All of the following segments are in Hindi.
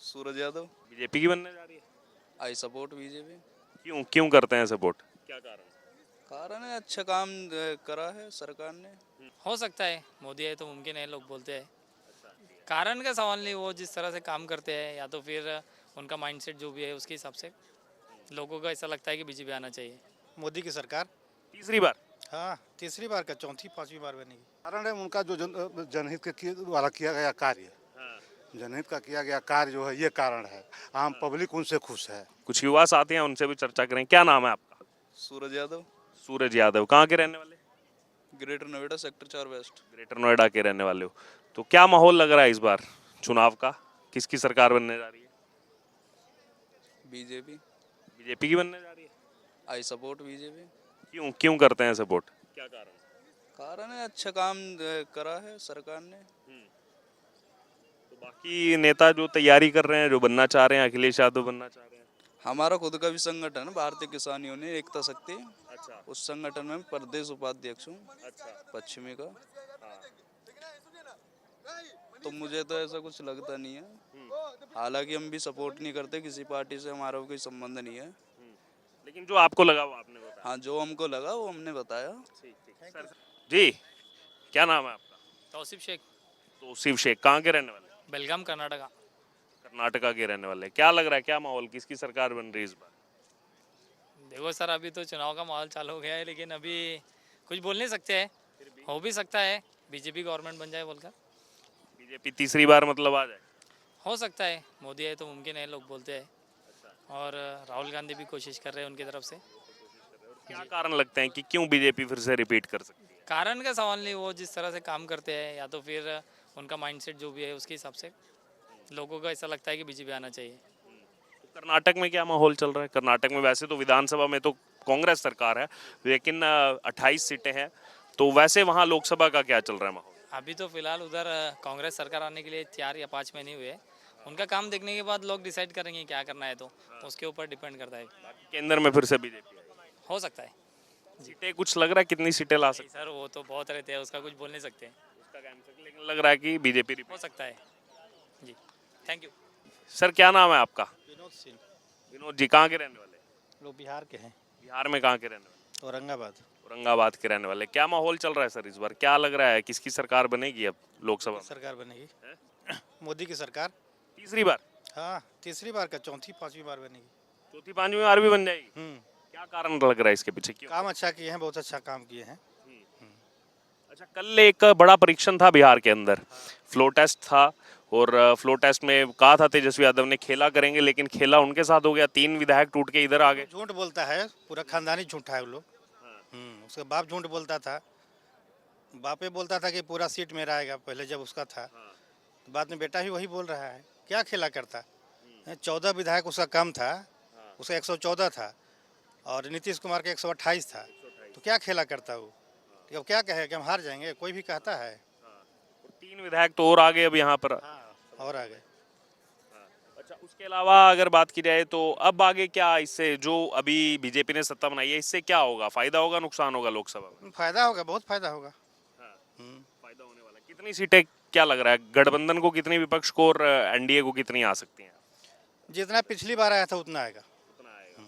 सूरज यादव। बीजेपी की बनने जा रही है? I support BJP. क्यों क्यों करते हैं सपोर्ट, क्या कारण? कारण है अच्छा काम करा है सरकार ने। हो सकता है, मोदी है तो मुमकिन है, लोग बोलते हैं। कारण का सवाल नहीं, वो जिस तरह से काम करते हैं या तो फिर उनका माइंडसेट जो भी है उसके हिसाब से लोगों को ऐसा लगता है कि बीजेपी आना चाहिए। मोदी की सरकार। तीसरी बार? हाँ, तीसरी बार का चौथी पांचवी बार बनेगी। कारण है उनका जो जनहित के द्वारा किया गया कार्य, जनहित का किया गया कार्य जो है ये कारण है। आम पब्लिक उनसे खुश है। कुछ युवा साथी हैं, उनसे भी चर्चा करें। क्या नाम है आपका? सूरज यादव। सूरज यादव। कहाँ के रहने वाले? Greater Noida sector 4 west. Greater Noida के रहने वाले हो। तो क्या माहौल लग रहा है इस बार चुनाव का? किसकी सरकार बनने जा रही है? बीजेपी। बीजेपी की बनने जा रही है? I support BJP. क्यों क्यों करते हैं सपोर्ट, क्या कारण? कारण है अच्छा काम करा है सरकार ने। तो बाकी नेता जो तैयारी कर रहे हैं, जो बनना चाह रहे हैं, अखिलेश यादव बनना चाह रहे हैं। हमारा खुद का भी संगठन है भारतीय किसान यूनियन एकता शक्ति। अच्छा उस संगठन में प्रदेश उपाध्यक्ष हूँ अच्छा। पश्चिमी का। तो मुझे तो ऐसा कुछ लगता नहीं है। हालांकि हम भी सपोर्ट नहीं करते किसी पार्टी से, हमारा कोई संबंध नहीं है। लेकिन जो आपको लगा वो आपने बताया। हाँ, जो हमको लगा वो हमने बताया। ठीक ठीक सर। जी, क्या नाम है आपका? तौसीफ शेख, तौसीफ शेख। कहाँ के रहने वाले? बेलगाम कर्नाटका। कर्नाटका के रहने वाले। क्या लग रहा है, क्या माहौल, किसकी सरकार बन रही है इस बार? देखो सर, अभी तो चुनाव का माहौल चालू हो गया है, लेकिन अभी कुछ बोल नहीं सकते हैं। हो भी सकता है बीजेपी गवर्नमेंट बन जाए बोलकर। बीजेपी तीसरी बार मतलब आ जाए? हो सकता है, मोदी है तो मुमकिन है, लोग बोलते हैं। और राहुल गांधी भी कोशिश कर रहे हैं उनकी तरफ से। क्या कारण लगते हैं कि क्यों बीजेपी फिर से रिपीट कर सकती है? कारण का सवाल नहीं, वो जिस तरह से काम करते हैं या तो फिर उनका माइंडसेट जो भी है उसके हिसाब से लोगों को ऐसा लगता है कि बीजेपी आना चाहिए। तो कर्नाटक में क्या माहौल चल रहा है? कर्नाटक में वैसे तो विधानसभा में तो कांग्रेस सरकार है, लेकिन 28 सीटें हैं, तो वैसे वहाँ लोकसभा का क्या चल रहा है माहौल? अभी तो फिलहाल उधर कांग्रेस सरकार आने के लिए 4 या 5 महीने हुए हैं। उनका काम देखने के बाद लोग डिसाइड करेंगे क्या करना है, तो उसके ऊपर डिपेंड करता है। केंद्र में फिर से बीजेपी हो सकता है। सीटें कुछ लग रहा है कितनी सीटें ला सकती सर वो तो बहुत रहते हैं, उसका कुछ बोल नहीं सकते। है, लेकिन लग रहा है कि बीजेपी हो सकता है जी। Thank you. सर क्या नाम है आपका? विनोद सिंह। विनोद जी। कहाँ के रहने वाले? लोग बिहार के हैं। बिहार में कहाँ के रहने वाले? औरंगाबाद। औरंगाबाद के रहने वाले। क्या माहौल चल रहा है सर इस बार, क्या लग रहा है किसकी सरकार बनेगी अब लोकसभा में? सरकार बनेगी मोदी की सरकार। तीसरी बार? हाँ, तीसरी बार का चौथी पांचवी बार बनेगी। चौथी पांचवी बार भी बन जाएगी? क्या कारण लग रहा है इसके पीछे, क्यों? काम अच्छा किए हैं, बहुत अच्छा काम किए हैं। अच्छा, कल एक बड़ा परीक्षण था बिहार के अंदर, फ्लो टेस्ट था, और फ्लो टेस्ट में कहा था तेजस्वी यादव ने खेला करेंगे, लेकिन खेला उनके साथ हो गया। 3 विधायक टूट के इधर आ गए। झूठ बोलता है, पूरा खानदानी झूठा है वो लोग। उसका बाप झूठ बोलता था। बापे बोलता था कि पूरा सीट मेरा आएगा, पहले जब उसका था। तो बाद में बेटा भी वही बोल रहा है। क्या खेला करता? 14 विधायक उसका कम था, उसका 114 था, और नीतीश कुमार का 128 था। तो क्या खेला करता वो? तो अब क्या कहे कि हम हार जाएंगे? कोई भी कहता है। 3 विधायक तो और आ गए अब यहाँ पर। और आगे अच्छा, उसके अलावा अगर बात की जाए तो अब आगे क्या, इससे जो अभी बीजेपी ने सत्ता बनाई है, इससे क्या होगा? फायदा होगा, नुकसान होगा लोकसभा में? फायदा होगा, बहुत फायदा होगा। फायदा होने वाला है। कितनी सीटें क्या लग रहा है, गठबंधन को कितनी, विपक्ष को और एनडीए को कितनी आ सकती हैं? जितना पिछली बार आया था उतना आएगा। उतना आएगा।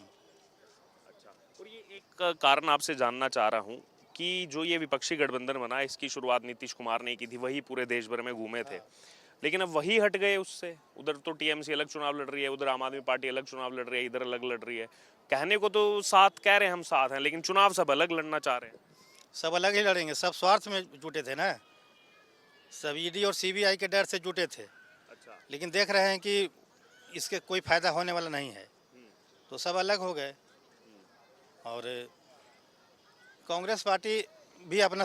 अच्छा, और ये एक कारण आपसे जानना चाह रहा हूँ कि जो ये विपक्षी गठबंधन बना, इसकी शुरुआत नीतीश कुमार ने की थी, वही पूरे देश भर में घूमे थे, लेकिन अब वही हट गए उससे। उधर तो टीएमसी अलग चुनाव लड़ रही है, उधर आम आदमी पार्टी अलग चुनाव लड़ रही है, इधर अलग लड़ रही है। कहने को तो साथ कह रहे हैं, हम साथ हैं, लेकिन चुनाव सब अलग लड़ना चाह रहे हैं। सब अलग ही लड़ेंगे, सब स्वार्थ में जुटे थे ना। सब ईडी और सीबीआई के डर से जुटे थे। अच्छा। लेकिन देख रहे हैं कि इसके कोई फायदा होने वाला नहीं है, तो सब अलग हो गए। और कांग्रेस पार्टी भी अपना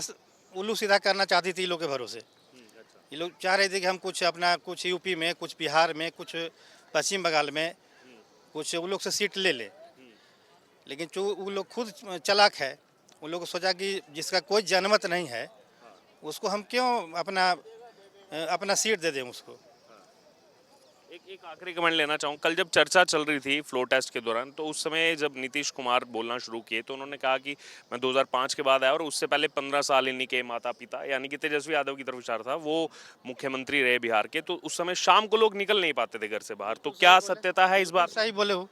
उल्लू सीधा करना चाहती थी लोग के भरोसे। ये लोग चाह रहे थे कि हम कुछ अपना, कुछ यूपी में, कुछ बिहार में, कुछ पश्चिम बंगाल में, कुछ वो लोग से सीट ले ले। लेकिन जो वो लोग खुद चालाक है, उन लोग को सोचा कि जिसका कोई जनमत नहीं है उसको हम क्यों अपना सीट दे दें उसको। एक आखिरी कमेंट लेना चाहूँ। कल जब चर्चा चल रही थी फ्लो टेस्ट के दौरान, तो उस समय जब नीतीश कुमार बोलना शुरू किए तो उन्होंने कहा कि मैं 2005 के बाद आया और उससे पहले 15 साल इन्हीं के माता पिता यानी कि तेजस्वी यादव की तरफ विचार था, वो मुख्यमंत्री रहे बिहार के। तो उस समय शाम को लोग निकल नहीं पाते थे घर से बाहर, तो क्या सत्यता है इस बार? सही बोले हो।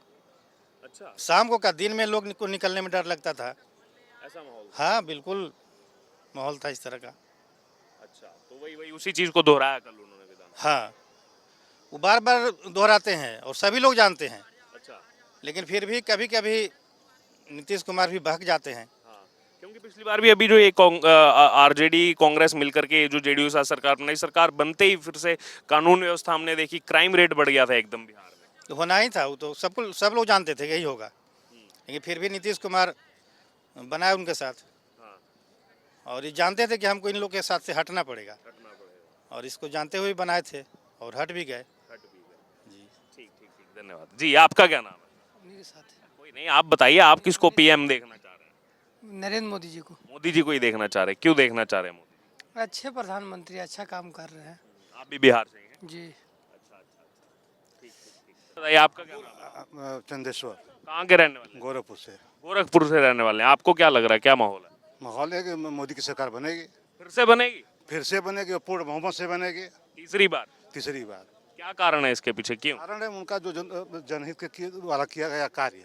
अच्छा, शाम को का दिन में लोग को निकलने में डर लगता था। ऐसा माहौल। हाँ बिल्कुल माहौल था इस तरह का। अच्छा, तो वही वही उसी चीज को दोहराया कल उन्होंने विधान। हाँ वो बार बार दोहराते हैं और सभी लोग जानते हैं, अच्छा, लेकिन फिर भी कभी कभी नीतीश कुमार भी बहक जाते हैं। हाँ, क्योंकि पिछली बार भी अभी जो ये आरजेडी कांग्रेस मिलकर के जो जेडीयू साथ सरकार बनाई, सरकार बनते ही फिर से कानून व्यवस्था हमने देखी, क्राइम रेट बढ़ गया था एकदम बिहार में। तो होना ही था, वो तो सब लोग जानते थे यही होगा, लेकिन फिर भी नीतीश कुमार बनाए उनके साथ। हाँ, और ये जानते थे कि हमको इन लोग के साथ से हटना पड़ेगा, हटना पड़ेगा, और इसको जानते हुए बनाए थे और हट भी गए। हट भी गए। जी ठीक ठीक ठीक, धन्यवाद जी। आपका क्या नाम है? मेरे साथ कोई नहीं, आप बताइए, आप किसको पीएम देखना चाह रहे हैं? नरेंद्र मोदी जी को। मोदी जी को ही देखना चाह रहे हैं, क्यों देखना चाह रहे हैं मोदी? अच्छे प्रधानमंत्री, अच्छा काम कर रहे हैं आप भी बिहार से ही हैं? जी। अच्छा अच्छा अच्छा, ठीक ठीक ठीक। बताइए आपका क्या नाम है? चंदेश्वर, कहाँ के रहने वाले हैं? गोरखपुर से। गोरखपुर से रहने वाले हैं। आपको क्या लग रहा है, क्या माहौल है? माहौल है कि मोदी की सरकार बनेगी, फिर से बनेगी? फिर से बनेगी और पूर्ण बहुमत से बनेगी तीसरी बार? तीसरी बार। क्या कारण है इसके पीछे, क्यों? कारण है उनका जो जनहित के वाला किया गया कार्य,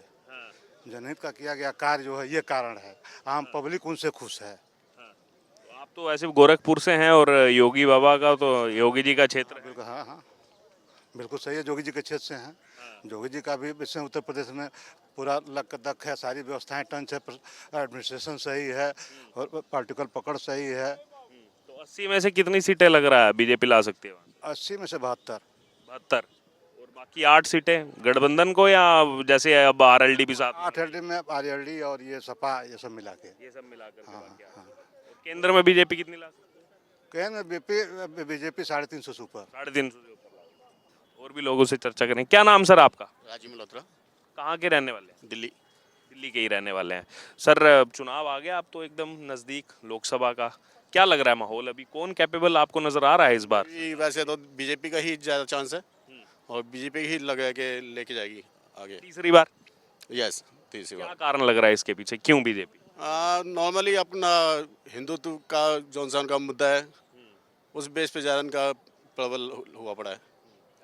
जनहित का किया गया कार्य जो है ये कारण है। आम पब्लिक उनसे खुश है। तो आप तो ऐसे गोरखपुर से हैं और योगी बाबा का तो योगी जी का क्षेत्र है। बिल्कुल, हाँ हाँ बिल्कुल सही है, जोगी जी के क्षेत्र से हैं। जोगी जी का भी विषय उत्तर प्रदेश में पूरा लक दक है, सारी व्यवस्थाएं टंच है, एडमिनिस्ट्रेशन सही है और पॉलिटिकल पकड़ सही है। तो 80 में से कितनी सीटें लग रहा है बीजेपी ला सकती है? 80 में से 72। 72। और बाकी 8 सीटें गठबंधन को, या जैसे अब आरएलडी भी साथ? 8 एलडी में आरएलडी और ये सपा ये सब मिला के। ये सब मिलाकर के हाँ बाकी 8। हाँ। और केंद्र में बीजेपी कितनी ला सकती है? कहें बीजेपी 350 से ऊपर। 350 से ऊपर ला सकती है। और भी लोगों से चर्चा करें। क्या नाम सर आपका? राजीव मल्होत्रा, कहाँ के रहने वाले हैं? दिल्ली। दिल्ली के ही रहने वाले हैं। सर चुनाव आ गया, आप तो एकदम नज़दीक लोकसभा का, क्या लग रहा है माहौल अभी, कौन कैपेबल आपको नजर आ रहा है इस बार? वैसे तो बीजेपी का ही ज़्यादा चांस है और बीजेपी ही लग रहा है कि लेके जाएगी आगे। तीसरी बार? यस, तीसरी क्या बार। कारण लग रहा है इसके पीछे, क्यों बीजेपी? नॉर्मली अपना हिंदुत्व का जॉनसन का मुद्दा है, उस बेस पे ज़्यादा इनका प्रबल हुआ पड़ा है।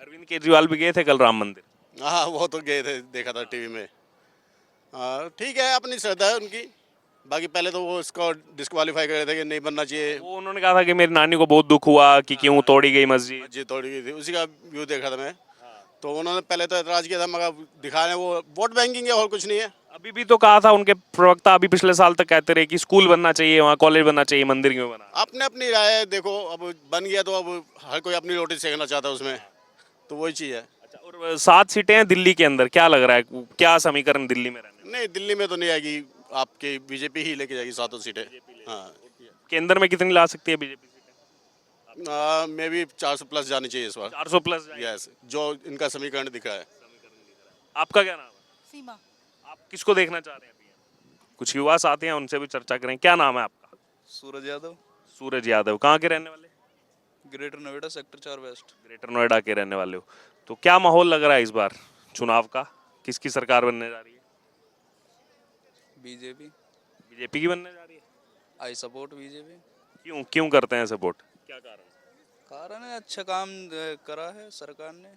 अरविंद केजरीवाल भी गए थे कल राम मंदिर। हाँ वो तो गए थे, देखा था टीवी में। ठीक है, अपनी श्रद्धा है उनकी। बाकी पहले तो वो इसको डिस्क्वालीफाई कर रहे थे कि नहीं बनना चाहिए, वो उन्होंने कहा था कि मेरी नानी को बहुत दुख हुआ कि क्यों तोड़ी गई मस्जिद। मस्जिद तोड़ी गई थी, उसी का व्यू देखा था मैं। तो उन्होंने पहले तो एतराज़ किया था, मगर दिखा रहे हैं वो वोट बैंकिंग है और कुछ नहीं है। अभी भी तो कहा था उनके प्रवक्ता, अभी पिछले साल तक कहते रहे कि स्कूल बनना चाहिए वहाँ, कॉलेज बनना चाहिए, मंदिर क्यों बना? अपने अपनी राय है, देखो अब बन गया तो अब हर कोई अपनी रोटी सेकना चाहता है उसमें, तो वही चीज़ है। अच्छा, और 7 सीटें हैं दिल्ली के अंदर, क्या लग रहा है, क्या समीकरण दिल्ली में रहने? नहीं, दिल्ली में तो नहीं आएगी, आपकी बीजेपी ही लेके जाएगी 7 सीटें। हाँ, केंद्र में कितनी ला सकती है बीजेपी सीटें? मे भी 400 प्लस जानी चाहिए इस बार। 400 प्लस जाएगी। यस, जो इनका समीकरण दिख रहा है। आपका क्या नाम है? सीमा। आप किसको देखना चाह रहे हैं अभी? कुछ युवा साथी हैं, उनसे भी चर्चा करें। क्या नाम है आपका? सूरज यादव, सूरज यादव। कहाँ के रहने वाले? Greater Noida sector 4 west. Greater Noida के रहने वाले हो। तो क्या माहौल लग रहा है इस बार चुनाव का, किसकी सरकार बनने जा रही है? बीजेपी। बीजेपी की बनने जा रही है? I support BJP. क्यों क्यों करते हैं सपोर्ट, क्या कारण? कारण है अच्छा काम करा है सरकार ने।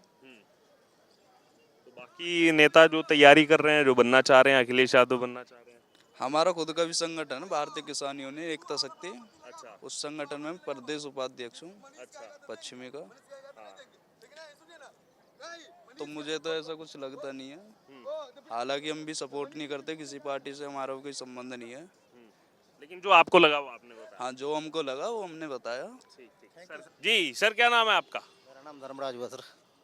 तो बाकी नेता जो तैयारी कर रहे हैं, जो बनना चाह रहे हैं, अखिलेश यादव बनना चाह रहे हैं। हमारा खुद का भी संगठन है, भारतीय किसान यूनियन एकता शक्ति। अच्छा उस संगठन में प्रदेश उपाध्यक्ष हूँ अच्छा। पश्चिमी का। तो मुझे तो ऐसा कुछ लगता नहीं है, हालांकि हम भी सपोर्ट नहीं करते किसी पार्टी से, हमारा कोई संबंध नहीं है। लेकिन जो आपको लगा वो आपने बताया। हाँ, जो हमको लगा वो हमने बताया। ठीक ठीक। सर जी, सर क्या नाम है आपका? मेरा नाम धर्मराज हुआ सर,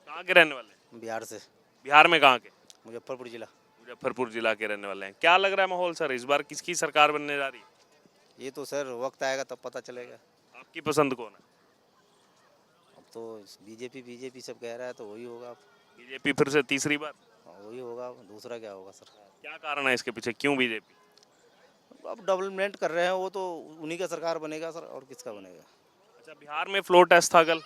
कहाँ के रहने वाले हैं? बिहार से, बिहार में कहाँ के? मुजफ्फरपुर जिला। मुजफ्फरपुर जिला के रहने वाले हैं। क्या लग रहा है माहौल सर, इस बार किसकी सरकार बनने जा रही है? ये तो सर वक्त आएगा तब पता चलेगा। आपकी पसंद कौन है? अब तो बीजेपी सब कह रहा है तो वही होगा। अब बीजेपी फिर से तीसरी बार? वही होगा, दूसरा क्या होगा सर। क्या कारण है इसके पीछे, क्यों बीजेपी? अब डेवलपमेंट कर रहे हैं वो, तो उन्हीं का सरकार बनेगा सर, और किसका बनेगा। अच्छा, बिहार में फ्लो टेस्ट था कल,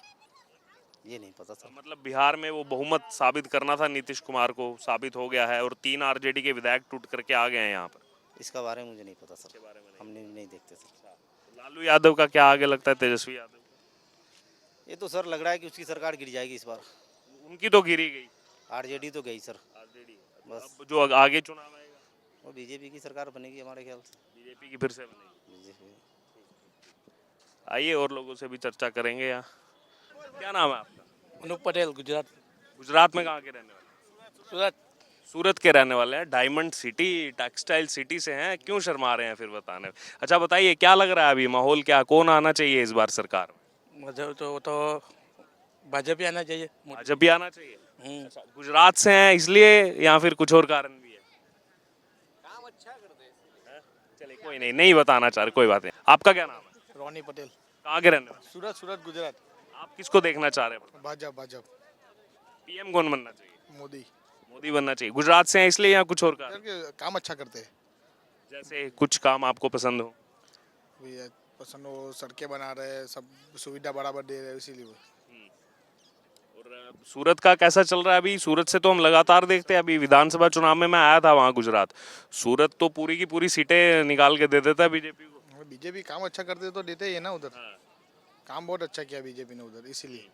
ये नहीं पता सर। मतलब बिहार में वो बहुमत साबित करना था नीतीश कुमार को, साबित हो गया है और 3 आरजेडी के विधायक टूट करके आ गए हैं यहाँ पर। इसका बारे में मुझे नहीं पता सर, हम नहीं देखते सर। लालू यादव का क्या आगे लगता है, तेजस्वी यादव? ये तो सर लग रहा है कि उसकी सरकार गिर जाएगी इस बार। उनकी तो गिरी गई आरजेडी तो गई सर, आरजेडी। बस अब जो आगे चुनाव आएगा वो बीजेपी की सरकार बनेगी हमारे ख्याल से। बीजेपी की फिर से बनेगी। बीजेपी आइए और लोगों से भी चर्चा करेंगे यहाँ। क्या नाम है आपका? अनूप पटेल, गुजरात। गुजरात में कहाँ के रहने वाले? सूरत। सूरत के रहने वाले हैं। डायमंड सिटी, टेक्सटाइल सिटी से हैं, क्यों शर्मा रहे हैं फिर बताने में? अच्छा बताइए, क्या लग रहा है अभी माहौल, क्या कौन आना चाहिए इस बार सरकार में? मुझे तो वो तो भाजपा आना चाहिए। भाजपा ही आना चाहिए। अच्छा, गुजरात से हैं इसलिए या फिर कुछ और कारण भी है? काम अच्छा करते हैं। चलिए कोई नहीं, नहीं बताना चाह रहे, कोई बात नहीं। आपका क्या नाम है? रोनी पटेल, कहाँ के रहने वाले? सूरत, सूरत गुजरात। आप किसको देखना चाह रहे हैं? भाजपा। पीएम कौन बनना चाहिए? मोदी। मोदी बनना चाहिए। गुजरात से हैं इसलिए या कुछ और कारण? काम अच्छा करते हैं। जैसे कुछ काम आपको पसंद हो? पसंद हो, सड़कें बना रहे हैं, सब सुविधा बराबर दे रहे हैं, इसीलिए। और सूरत का कैसा चल रहा है अभी? सूरत से तो हम लगातार देखते हैं, अभी विधानसभा चुनाव में मैं आया था वहाँ गुजरात, सूरत तो पूरी की पूरी सीटें निकाल के दे देता है बीजेपी को। बीजेपी काम अच्छा करते तो देते ही है ना उधर। काम बहुत अच्छा किया बीजेपी ने उधर, इसीलिए।